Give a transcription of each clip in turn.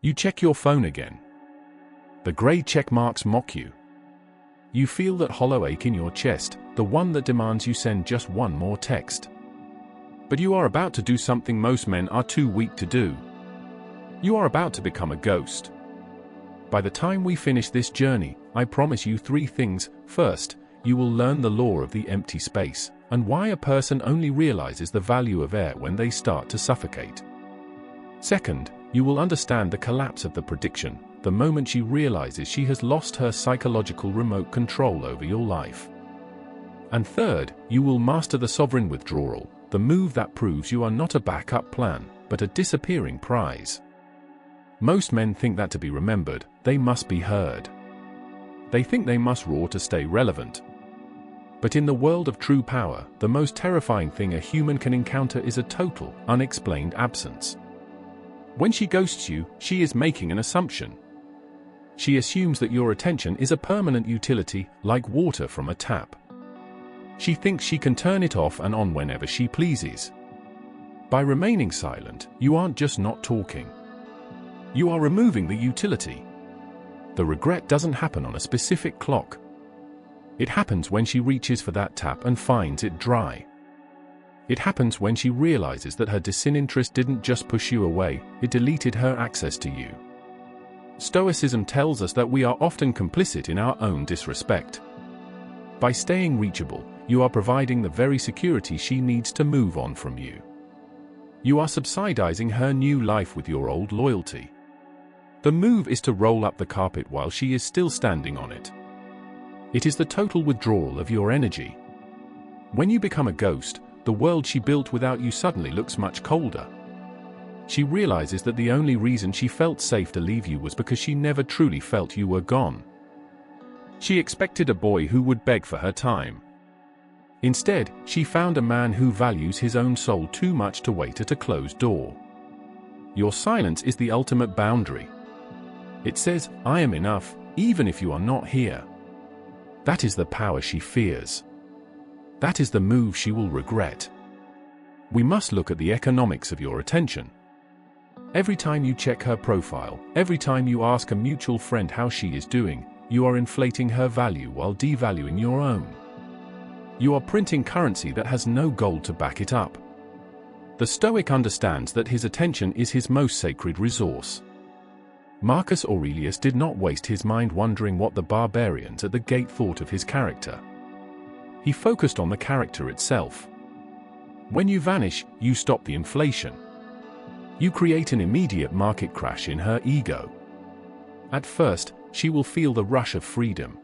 You check your phone again. The grey check marks mock you. You feel that hollow ache in your chest, the one that demands you send just one more text. But you are about to do something most men are too weak to do. You are about to become a ghost. By the time we finish this journey, I promise you 3 things. First, you will learn the law of the empty space, and why a person only realizes the value of air when they start to suffocate. Second, you will understand the collapse of the prediction, the moment she realizes she has lost her psychological remote control over your life. And third, you will master the sovereign withdrawal, the move that proves you are not a backup plan, but a disappearing prize. Most men think that to be remembered, they must be heard. They think they must roar to stay relevant. But in the world of true power, the most terrifying thing a human can encounter is a total, unexplained absence. When she ghosts you, she is making an assumption. She assumes that your attention is a permanent utility, like water from a tap. She thinks she can turn it off and on whenever she pleases. By remaining silent, you aren't just not talking. You are removing the utility. The regret doesn't happen on a specific clock. It happens when she reaches for that tap and finds it dry. It happens when she realizes that her disinterest didn't just push you away, it deleted her access to you. Stoicism tells us that we are often complicit in our own disrespect. By staying reachable, you are providing the very security she needs to move on from you. You are subsidizing her new life with your old loyalty. The move is to roll up the carpet while she is still standing on it. It is the total withdrawal of your energy. When you become a ghost, the world she built without you suddenly looks much colder. She realizes that the only reason she felt safe to leave you was because she never truly felt you were gone. She expected a boy who would beg for her time. Instead, she found a man who values his own soul too much to wait at a closed door. Your silence is the ultimate boundary. It says, I am enough, even if you are not here. That is the power she fears. That is the move she will regret. We must look at the economics of your attention. Every time you check her profile, every time you ask a mutual friend how she is doing, you are inflating her value while devaluing your own. You are printing currency that has no gold to back it up. The Stoic understands that his attention is his most sacred resource. Marcus Aurelius did not waste his mind wondering what the barbarians at the gate thought of his character. He focused on the character itself. When you vanish, you stop the inflation. You create an immediate market crash in her ego. At first, she will feel the rush of freedom.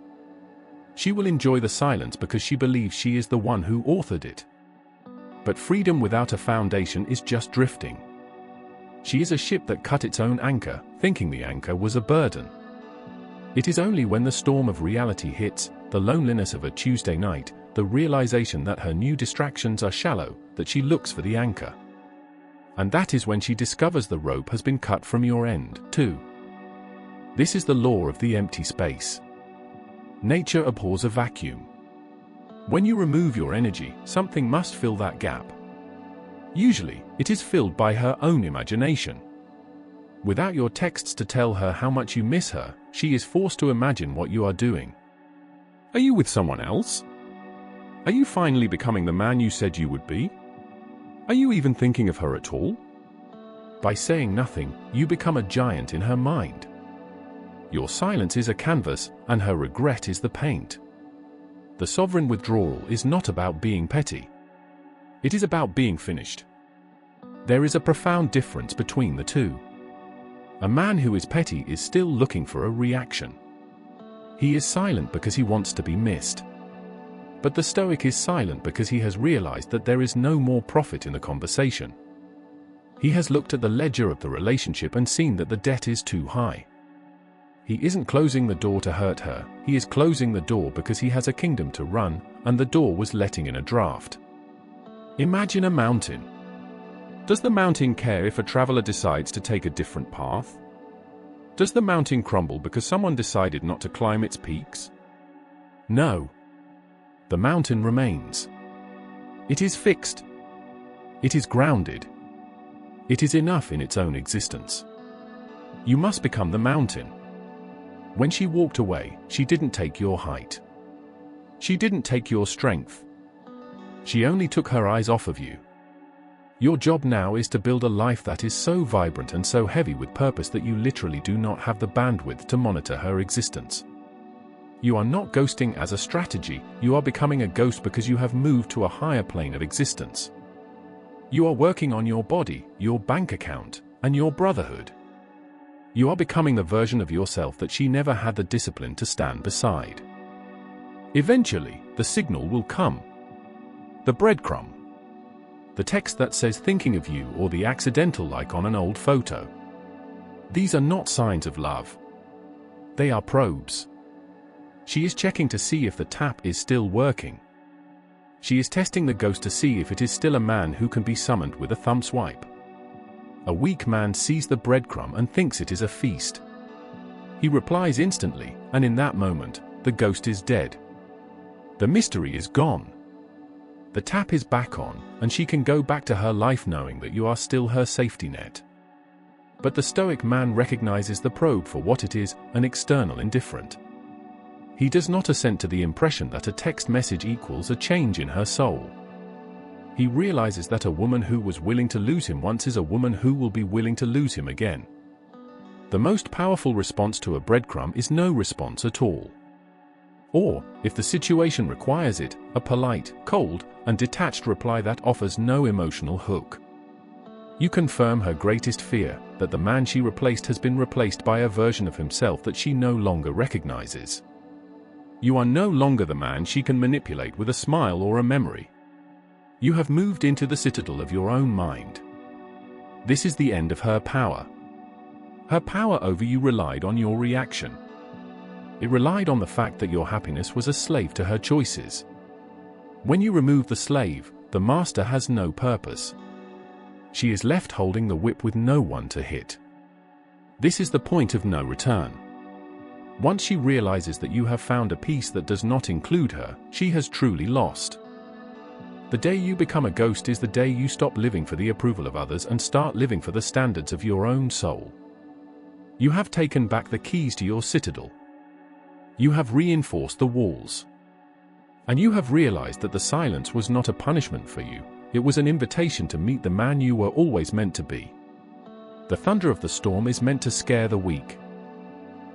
She will enjoy the silence because she believes she is the one who authored it. But freedom without a foundation is just drifting. She is a ship that cut its own anchor, thinking the anchor was a burden. It is only when the storm of reality hits, the loneliness of a Tuesday night, the realization that her new distractions are shallow, that she looks for the anchor. And that is when she discovers the rope has been cut from your end, too. This is the law of the empty space. Nature abhors a vacuum. When you remove your energy, something must fill that gap. Usually, it is filled by her own imagination. Without your texts to tell her how much you miss her, she is forced to imagine what you are doing. Are you with someone else? Are you finally becoming the man you said you would be? Are you even thinking of her at all? By saying nothing, you become a giant in her mind. Your silence is a canvas, and her regret is the paint. The sovereign withdrawal is not about being petty. It is about being finished. There is a profound difference between the two. A man who is petty is still looking for a reaction. He is silent because he wants to be missed. But the Stoic is silent because he has realized that there is no more profit in the conversation. He has looked at the ledger of the relationship and seen that the debt is too high. He isn't closing the door to hurt her, he is closing the door because he has a kingdom to run, and the door was letting in a draft. Imagine a mountain. Does the mountain care if a traveler decides to take a different path? Does the mountain crumble because someone decided not to climb its peaks? No. The mountain remains. It is fixed. It is grounded. It is enough in its own existence. You must become the mountain. When she walked away, she didn't take your height. She didn't take your strength. She only took her eyes off of you. Your job now is to build a life that is so vibrant and so heavy with purpose that you literally do not have the bandwidth to monitor her existence. You are not ghosting as a strategy, you are becoming a ghost because you have moved to a higher plane of existence. You are working on your body, your bank account, and your brotherhood. You are becoming the version of yourself that she never had the discipline to stand beside. Eventually, the signal will come. The breadcrumb. The text that says thinking of you, or the accidental like on an old photo. These are not signs of love. They are probes. She is checking to see if the tap is still working. She is testing the ghost to see if it is still a man who can be summoned with a thumb swipe. A weak man sees the breadcrumb and thinks it is a feast. He replies instantly, and in that moment, the ghost is dead. The mystery is gone. The tap is back on, and she can go back to her life knowing that you are still her safety net. But the Stoic man recognizes the probe for what it is, an external indifferent. He does not assent to the impression that a text message equals a change in her soul. He realizes that a woman who was willing to lose him once is a woman who will be willing to lose him again. The most powerful response to a breadcrumb is no response at all. Or, if the situation requires it, a polite, cold, and detached reply that offers no emotional hook. You confirm her greatest fear, that the man she replaced has been replaced by a version of himself that she no longer recognizes. You are no longer the man she can manipulate with a smile or a memory. You have moved into the citadel of your own mind. This is the end of her power. Her power over you relied on your reaction. It relied on the fact that your happiness was a slave to her choices. When you remove the slave, the master has no purpose. She is left holding the whip with no one to hit. This is the point of no return. Once she realizes that you have found a peace that does not include her, she has truly lost. The day you become a ghost is the day you stop living for the approval of others and start living for the standards of your own soul. You have taken back the keys to your citadel. You have reinforced the walls. And you have realized that the silence was not a punishment for you, it was an invitation to meet the man you were always meant to be. The thunder of the storm is meant to scare the weak.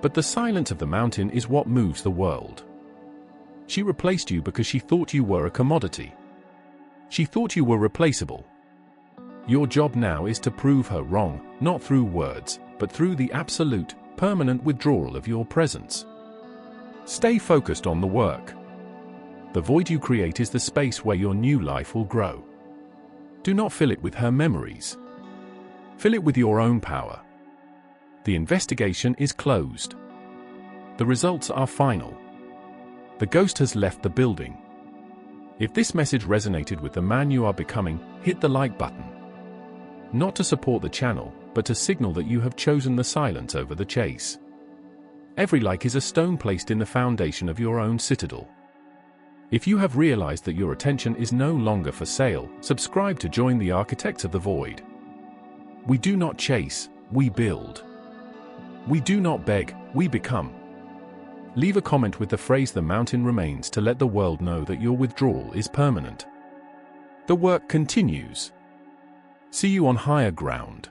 But the silence of the mountain is what moves the world. She replaced you because she thought you were a commodity. She thought you were replaceable. Your job now is to prove her wrong, not through words, but through the absolute, permanent withdrawal of your presence. Stay focused on the work. The void you create is the space where your new life will grow. Do not fill it with her memories. Fill it with your own power. The investigation is closed. The results are final. The ghost has left the building. If this message resonated with the man you are becoming, hit the like button. Not to support the channel, but to signal that you have chosen the silence over the chase. Every like is a stone placed in the foundation of your own citadel. If you have realized that your attention is no longer for sale, subscribe to join the architects of the void. We do not chase, we build. We do not beg, we become. Leave a comment with the phrase "the mountain remains" to let the world know that your withdrawal is permanent. The work continues. See you on higher ground.